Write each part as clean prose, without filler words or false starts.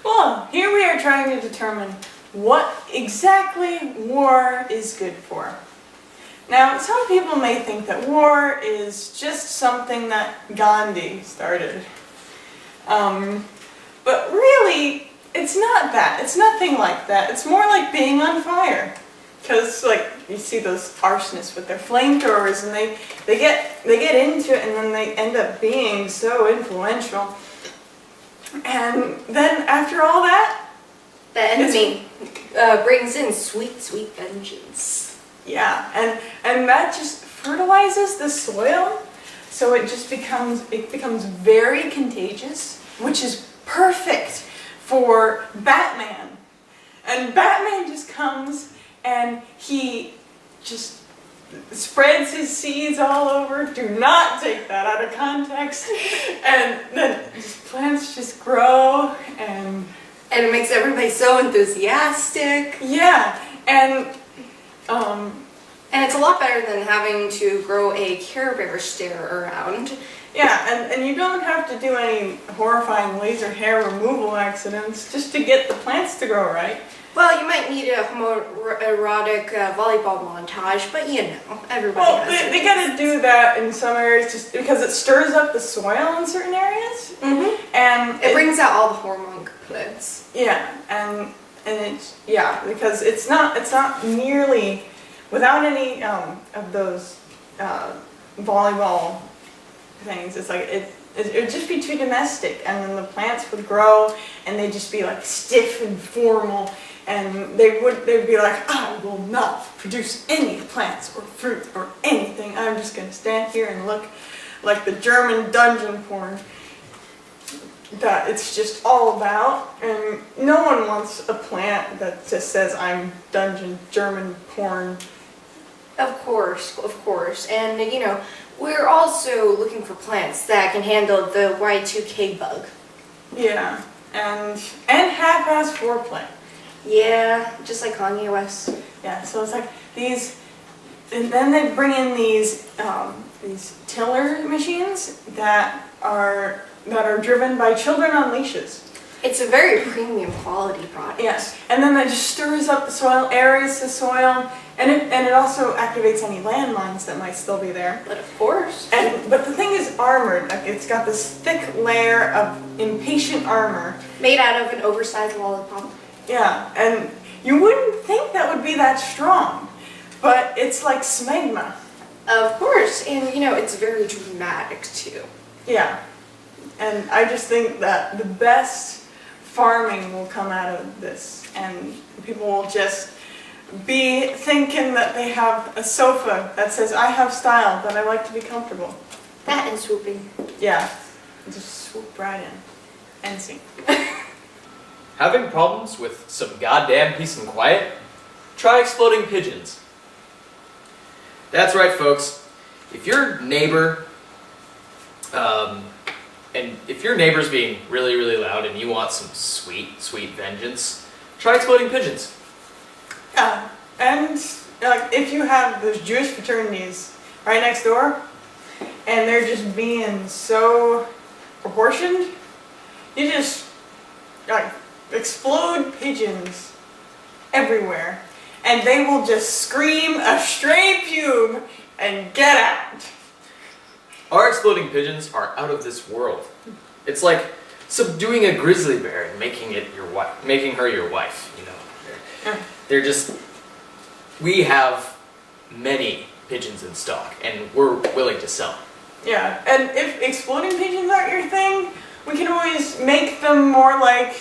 Well, here we are trying to determine what exactly war is good for. Now, some people may think that war is just something that Gandhi started. But really, it's not that. It's nothing like that. It's more like being on fire. Because, like, you see those arsonists with their flamethrowers, and they get into it, and then they end up being so influential. And then after all that, the enemy brings in sweet, sweet vengeance. Yeah, and that just fertilizes the soil, so it becomes very contagious, which is perfect for Batman. And Batman just comes and he just spreads his seeds all over. Do not take that out of context. And then plants just grow and it makes everybody so enthusiastic. Yeah, and it's a lot better than having to grow a Care Bear stare around. Yeah, and you don't have to do any horrifying laser hair removal accidents just to get the plants to grow right. Well, you might need a homoerotic volleyball montage, but you know, everybody has they gotta do that in some areas just because it stirs up the soil in certain areas. Mm-hmm. And it brings out all the hormone components. Yeah, and it's, yeah, because it's not nearly, without any of those volleyball things, it's like it would just be too domestic, and then the plants would grow and they'd just be like stiff and formal, and they'd be like, I will not produce any plants or fruit or anything. I'm just gonna stand here and look like the German dungeon porn that it's just all about. And no one wants a plant that just says I'm dungeon German porn. Of course, and you know, we're also looking for plants that can handle the Y2K bug. Yeah, and half-ass foreplay. Yeah, just like Kanye West. Yeah, so it's like these, and then they bring in these tiller machines that are driven by children on leashes. It's a very premium quality product. Yes, and then that just stirs up the soil, aerates the soil, and it also activates any landmines that might still be there. But of course. But the thing is armored. Like, it's got this thick layer of impatient armor. Made out of an oversized lollipop. Yeah, and you wouldn't think that would be that strong, but it's like smegma. Of course, and you know, it's very dramatic too. Yeah, and I just think that the best farming will come out of this, and people will just be thinking that they have a sofa that says, I have style, but I like to be comfortable. That and swooping. Yeah, just swoop right in and sing. Having problems with some goddamn peace and quiet? Try exploding pigeons. That's right, folks. If your neighbor, and if your neighbor's being really, really loud and you want some sweet, sweet vengeance, try exploding pigeons. Yeah, and like if you have those Jewish fraternities right next door, and they're just being so proportioned, you just like explode pigeons everywhere, and they will just scream a stray pube and get out. Our exploding pigeons are out of this world. It's like subduing a grizzly bear and making her your wife, you know. They're just, we have many pigeons in stock, and we're willing to sell them. Yeah, and if exploding pigeons aren't your thing, we can always make them more like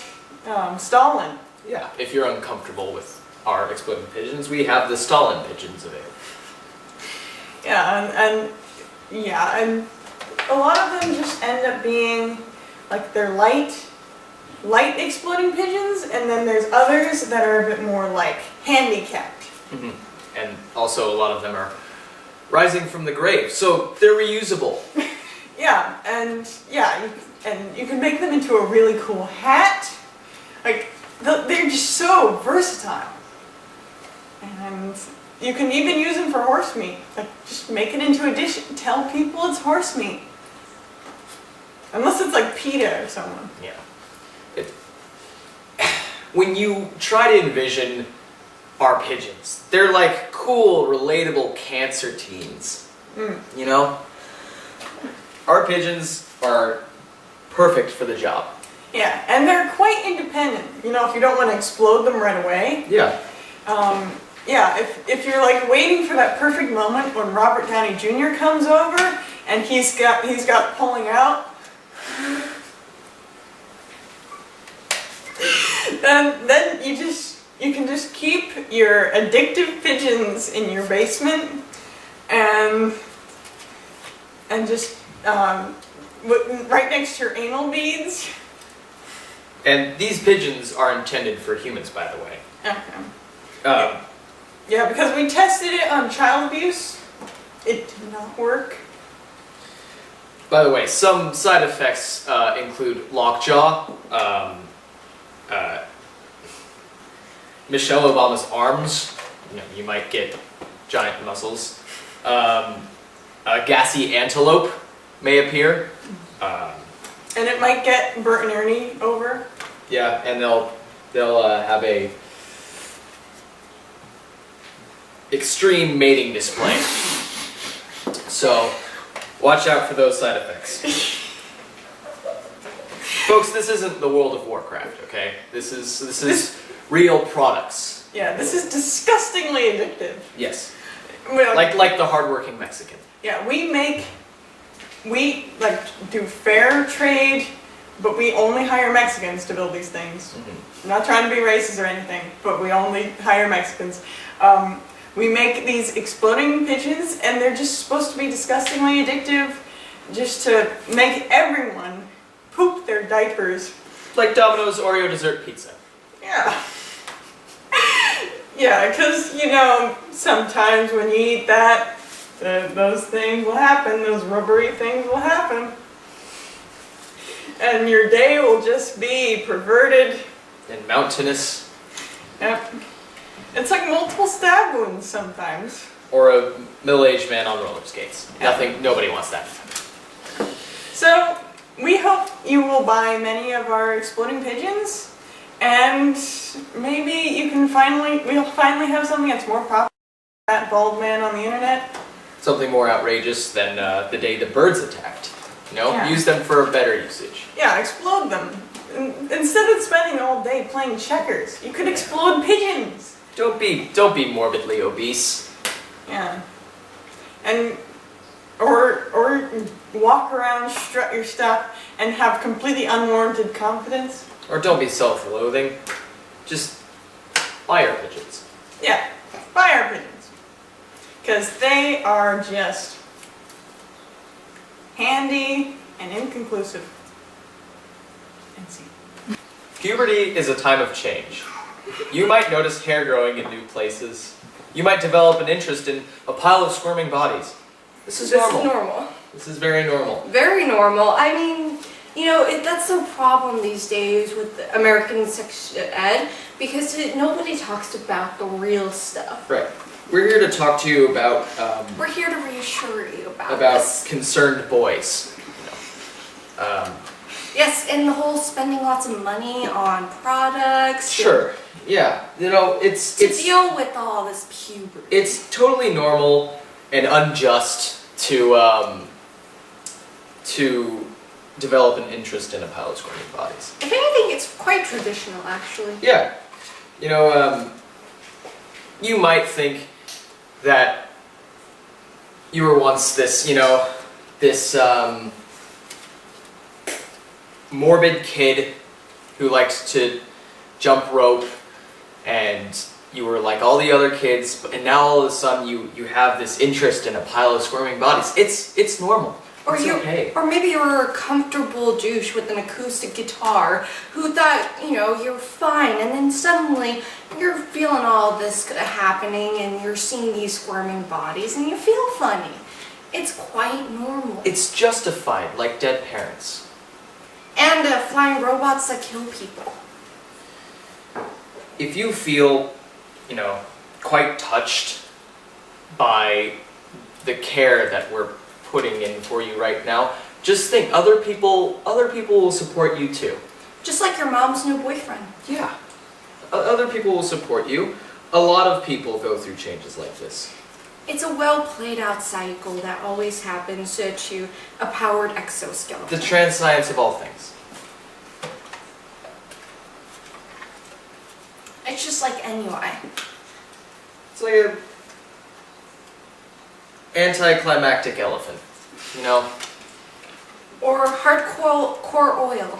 Stalin. Yeah, if you're uncomfortable with our exploding pigeons, we have the Stalin pigeons available. Yeah, and a lot of them just end up being like they're light exploding pigeons, and then there's others that are a bit more like handicapped. Mm-hmm. And also a lot of them are rising from the grave, so they're reusable. Yeah, and you can make them into a really cool hat. Like, they're just so versatile. And you can even use them for horse meat. Like, just make it into a dish. Tell people it's horse meat. Unless it's like PETA or someone. Yeah. when you try to envision our pigeons, they're like cool, relatable cancer teens. You know? Our pigeons are perfect for the job. Yeah, and they're quite independent. You know, if you don't want to explode them right away. Yeah. Yeah, if you're like waiting for that perfect moment when Robert Downey Jr. comes over and he's got pulling out, then you can just keep your addictive pigeons in your basement and just right next to your anal beads. And these pigeons are intended for humans, by the way. Okay. Yeah, because we tested it on child abuse. It did not work. By the way, some side effects include lockjaw, Michelle Obama's arms. You might get giant muscles. A gassy antelope may appear. And it might get Bert and Ernie over. Yeah, and they'll have a extreme mating display. So, watch out for those side effects. Folks, this isn't the World of Warcraft, okay? This is real products. Yeah, this is disgustingly addictive. Yes. Well, Like the hardworking Mexican. yeah, we do fair trade, but we only hire Mexicans to build these things. I'm not trying to be racist or anything, but we only hire Mexicans. We make these exploding pigeons, and they're just supposed to be disgustingly addictive, just to make everyone poop their diapers. Like Domino's Oreo dessert pizza. Yeah. Yeah, because, you know, sometimes when you eat that, those things will happen, those rubbery things will happen. And your day will just be perverted. And mountainous. Yep. It's like multiple stab wounds sometimes. Or a middle-aged man on roller skates. Nobody wants that. So, we hope you will buy many of our exploding pigeons, and maybe we'll finally have something that's more popular than that bald man on the internet. Something more outrageous than the day the birds attacked. Yeah. Use them for better usage. Yeah, explode them. Instead of spending all day playing checkers, you could explode pigeons. Don't be morbidly obese. Yeah. And or walk around, strut your stuff, and have completely unwarranted confidence. Or don't be self-loathing. Just buy our pigeons. Yeah, buy our pigeons. Because they are just handy and inconclusive. And see. Puberty is a time of change. You might notice hair growing in new places. You might develop an interest in a pile of squirming bodies. This is normal. This is normal. This is very normal. Very normal. I mean, that's the problem these days with American sex ed, because nobody talks about the real stuff. Right. We're here to talk to you about... We're here to reassure you about this. Concerned boys. Yes, and the whole spending lots of money on products. Sure. Yeah. It's to deal with all this puberty. It's totally normal and unjust to develop an interest in a pile of squirming bodies. If anything, it's quite traditional, actually. Yeah. You might think that you were once this morbid kid who liked to jump rope, and you were like all the other kids, and now all of a sudden you have this interest in a pile of squirming bodies. It's normal. It's okay. Or maybe you were a comfortable douche with an acoustic guitar who thought, you're fine, and then suddenly you're feeling all this happening and you're seeing these squirming bodies and you feel funny. It's quite normal. It's justified, like dead parents. And flying robots that kill people. If you feel, quite touched by the care that we're putting in for you right now, just think other people will support you too. Just like your mom's new boyfriend. Yeah. other people will support you. A lot of people go through changes like this. It's a well played out cycle that always happens to a powered exoskeleton. The trans science of all things. It's just like NUI. It's like a anticlimactic elephant, you know? Or hardcore oil.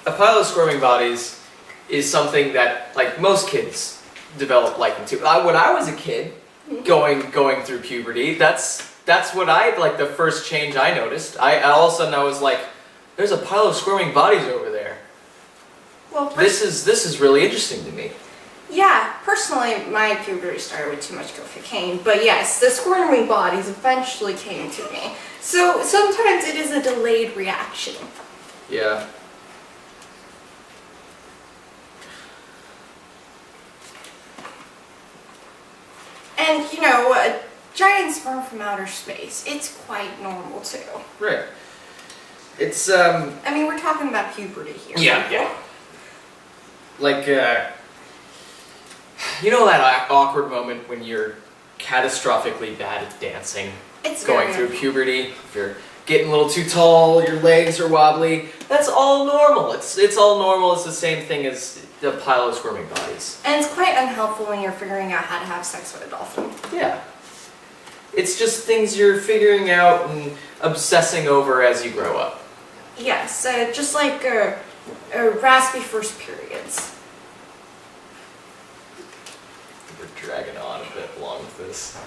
A pile of squirming bodies is something that, like, most kids develop liking to. When I was a kid, going through puberty, that's what like the first change I noticed. All of a sudden I was like, there's a pile of squirming bodies over there. Well, This is really interesting to me. yeah, personally, my puberty started with too much cocaine, but yes, the squirming bodies eventually came to me. So sometimes it is a delayed reaction. Yeah. And, you know, a giant sperm from outer space, it's quite normal too. Right. It's I mean, we're talking about puberty here. yeah. Like you know that awkward moment when you're catastrophically bad at dancing, It's going very through puberty. If you're getting a little too tall, your legs are wobbly. That's all normal. It's all normal. It's the same thing as the pile of squirming bodies. And it's quite unhelpful when you're figuring out how to have sex with a dolphin. Yeah. It's just things you're figuring out and obsessing over as you grow up. Yes, just like raspy first periods. We're dragging on a bit along with this.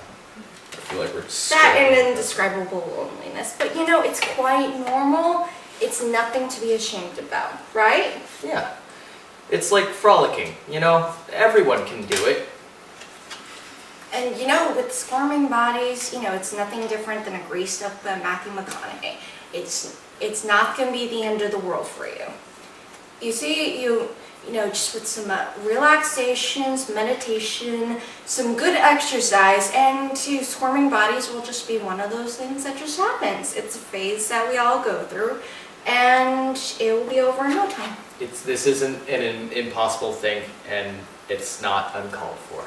I feel like we're That straying. and indescribable loneliness. But you know, it's quite normal. It's nothing to be ashamed about, right? Yeah. It's like frolicking, you know? Everyone can do it. And you know, with squirming bodies, you know, it's nothing different than a greased up Matthew McConaughey. It's not going to be the end of the world for you. You see, you know, just with some relaxations, meditation, some good exercise, and squirming bodies will just be one of those things that just happens. It's a phase that we all go through, and it will be over in no time. This isn't an impossible thing, and it's not uncalled for.